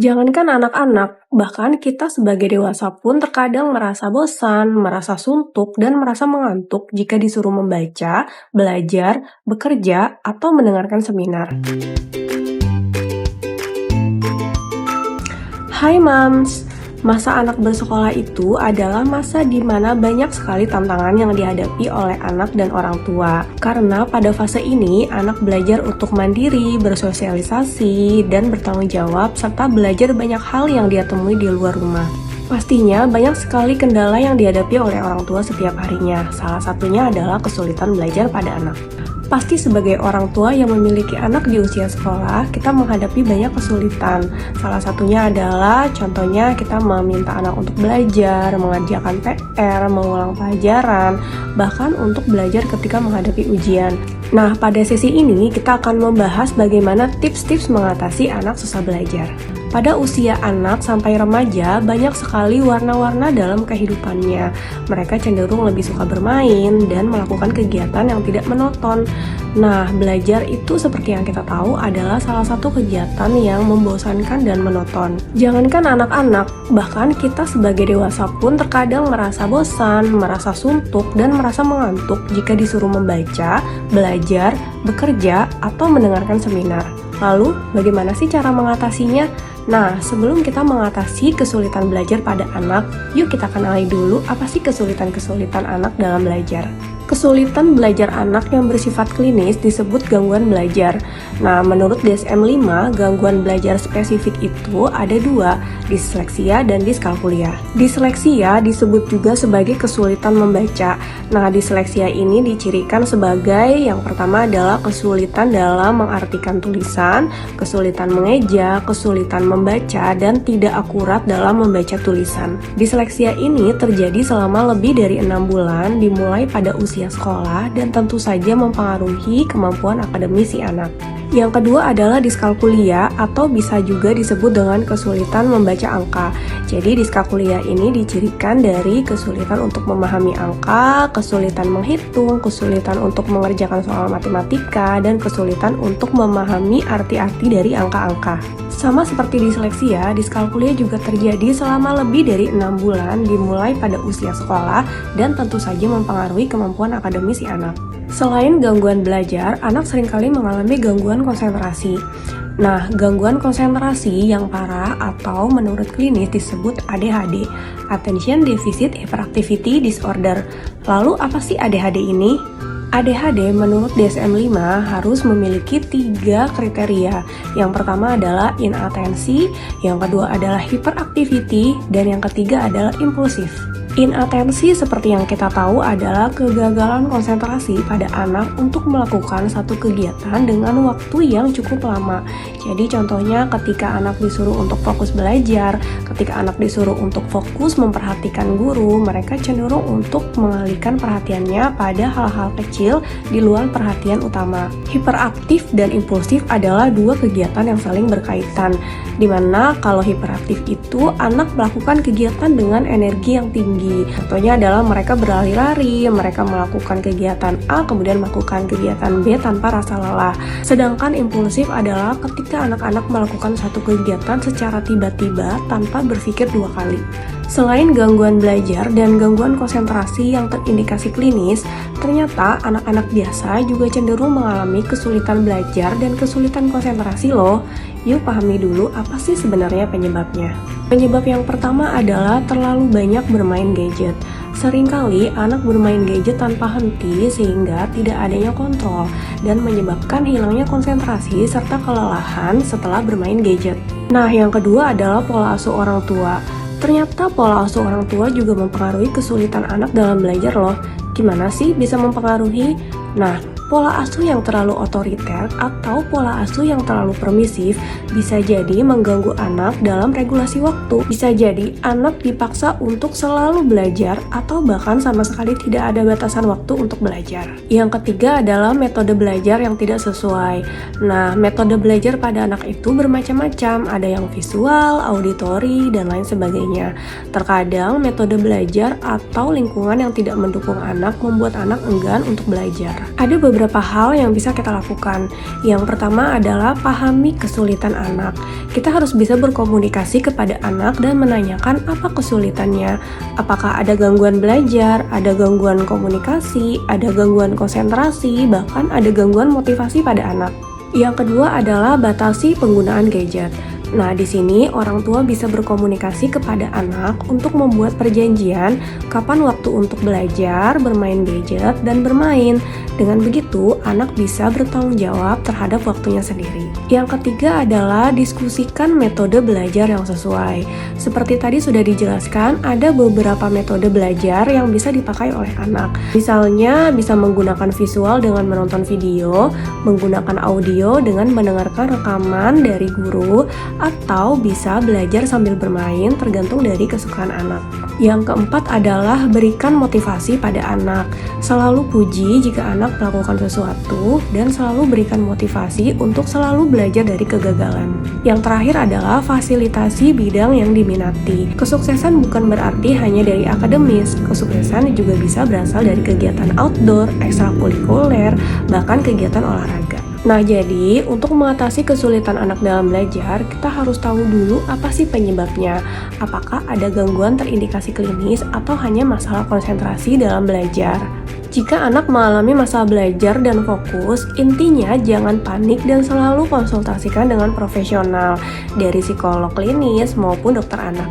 Jangankan anak-anak, bahkan kita sebagai dewasa pun terkadang merasa bosan, merasa suntuk, dan merasa mengantuk jika disuruh membaca, belajar, bekerja, atau mendengarkan seminar. Hai Mams, masa anak bersekolah itu adalah masa di mana banyak sekali tantangan yang dihadapi oleh anak dan orang tua. Karena pada fase ini, anak belajar untuk mandiri, bersosialisasi, dan bertanggung jawab, serta belajar banyak hal yang dia temui di luar rumah. Pastinya banyak sekali kendala yang dihadapi oleh orang tua setiap harinya. Salah satunya adalah kesulitan belajar pada anak. Pasti sebagai orang tua yang memiliki anak di usia sekolah, kita menghadapi banyak kesulitan. Salah satunya adalah contohnya kita meminta anak untuk belajar, mengerjakan PR, mengulang pelajaran, bahkan untuk belajar ketika menghadapi ujian. Nah, pada sesi ini kita akan membahas bagaimana tips-tips mengatasi anak susah belajar. Pada usia anak sampai remaja, banyak sekali warna-warna dalam kehidupannya. Mereka cenderung lebih suka bermain dan melakukan kegiatan yang tidak monoton. Nah, belajar itu seperti yang kita tahu adalah salah satu kegiatan yang membosankan dan monoton. Jangankan anak-anak, bahkan kita sebagai dewasa pun terkadang merasa bosan, merasa suntuk, dan merasa mengantuk jika disuruh membaca, belajar, bekerja, atau mendengarkan seminar. Lalu, bagaimana sih cara mengatasinya? Nah, sebelum kita mengatasi kesulitan belajar pada anak, yuk kita kenali dulu apa sih kesulitan-kesulitan anak dalam belajar. Kesulitan belajar anak yang bersifat klinis disebut gangguan belajar. Nah, menurut DSM-5, gangguan belajar spesifik itu ada dua, disleksia dan diskalkulia. Disleksia disebut juga sebagai kesulitan membaca. Nah, disleksia ini dicirikan sebagai yang pertama adalah kesulitan dalam mengartikan tulisan, kesulitan mengeja, kesulitan membaca, dan tidak akurat dalam membaca tulisan. Disleksia ini terjadi selama lebih dari 6 bulan dimulai pada usia sekolah dan tentu saja mempengaruhi kemampuan akademis si anak. Yang kedua adalah diskalkulia atau bisa juga disebut dengan kesulitan membaca angka. Jadi diskalkulia ini dicirikan dari kesulitan untuk memahami angka, kesulitan menghitung, kesulitan untuk mengerjakan soal matematika, dan kesulitan untuk memahami arti-arti dari angka-angka. Sama seperti disleksia, diskalkulia juga terjadi selama lebih dari 6 bulan dimulai pada usia sekolah dan tentu saja mempengaruhi kemampuan akademis si anak. Selain gangguan belajar, anak seringkali mengalami gangguan konsentrasi. Nah, gangguan konsentrasi yang parah atau menurut klinis disebut ADHD, Attention Deficit Hyperactivity Disorder. Lalu apa sih ADHD ini? ADHD menurut DSM-5 harus memiliki 3 kriteria. Yang pertama adalah inatensi, yang kedua adalah hyperactivity, dan yang ketiga adalah impulsif. Inatensi seperti yang kita tahu adalah kegagalan konsentrasi pada anak untuk melakukan satu kegiatan dengan waktu yang cukup lama. Jadi contohnya ketika anak disuruh untuk fokus belajar, ketika anak disuruh untuk fokus memperhatikan guru, mereka cenderung untuk mengalihkan perhatiannya pada hal-hal kecil di luar perhatian utama. Hiperaktif dan impulsif adalah dua kegiatan yang saling berkaitan, dimana kalau hiperaktif itu anak melakukan kegiatan dengan energi yang tinggi. Contohnya adalah mereka berlari-lari, mereka melakukan kegiatan A, kemudian melakukan kegiatan B tanpa rasa lelah. Sedangkan impulsif adalah ketika anak-anak melakukan satu kegiatan secara tiba-tiba tanpa berpikir 2 kali. Selain gangguan belajar dan gangguan konsentrasi yang terindikasi klinis, ternyata anak-anak biasa juga cenderung mengalami kesulitan belajar dan kesulitan konsentrasi loh. Yuk pahami dulu apa sih sebenarnya penyebabnya. Penyebab yang pertama adalah terlalu banyak bermain gadget. Seringkali anak bermain gadget tanpa henti sehingga tidak adanya kontrol dan menyebabkan hilangnya konsentrasi serta kelelahan setelah bermain gadget. Nah, yang kedua adalah pola asuh orang tua. Ternyata pola asuh orang tua juga mempengaruhi kesulitan anak dalam belajar loh. Gimana sih bisa mempengaruhi? Nah, pola asuh yang terlalu otoriter atau pola asuh yang terlalu permisif bisa jadi mengganggu anak dalam regulasi waktu. Bisa jadi anak dipaksa untuk selalu belajar atau bahkan sama sekali tidak ada batasan waktu untuk belajar. Yang ketiga adalah metode belajar yang tidak sesuai. Nah, metode belajar pada anak itu bermacam-macam, ada yang visual, auditori, dan lain sebagainya. Terkadang metode belajar atau lingkungan yang tidak mendukung anak membuat anak enggan untuk belajar. Ada beberapa beberapa hal yang bisa kita lakukan. Yang pertama adalah pahami kesulitan anak. Kita harus bisa berkomunikasi kepada anak dan menanyakan apa kesulitannya. Apakah ada gangguan belajar, ada gangguan komunikasi, ada gangguan konsentrasi, bahkan ada gangguan motivasi pada anak. Yang kedua adalah batasi penggunaan gadget. Nah, di sini orang tua bisa berkomunikasi kepada anak untuk membuat perjanjian kapan waktu untuk belajar, bermain gadget, dan bermain. Dengan begitu, anak bisa bertanggung jawab terhadap waktunya sendiri. Yang ketiga adalah diskusikan metode belajar yang sesuai. Seperti tadi sudah dijelaskan, ada beberapa metode belajar yang bisa dipakai oleh anak. Misalnya, bisa menggunakan visual dengan menonton video, menggunakan audio dengan mendengarkan rekaman dari guru, atau bisa belajar sambil bermain tergantung dari kesukaan anak. Yang keempat adalah berikan motivasi pada anak. Selalu puji jika anak melakukan sesuatu dan selalu berikan motivasi untuk selalu belajar dari kegagalan. Yang terakhir adalah fasilitasi bidang yang diminati. Kesuksesan bukan berarti hanya dari akademis. Kesuksesan juga bisa berasal dari kegiatan outdoor, ekstrakurikuler, bahkan kegiatan olahraga. Nah, jadi untuk mengatasi kesulitan anak dalam belajar, kita harus tahu dulu apa sih penyebabnya. Apakah ada gangguan terindikasi klinis atau hanya masalah konsentrasi dalam belajar? Jika anak mengalami masalah belajar dan fokus, intinya jangan panik dan selalu konsultasikan dengan profesional, dari psikolog klinis maupun dokter anak.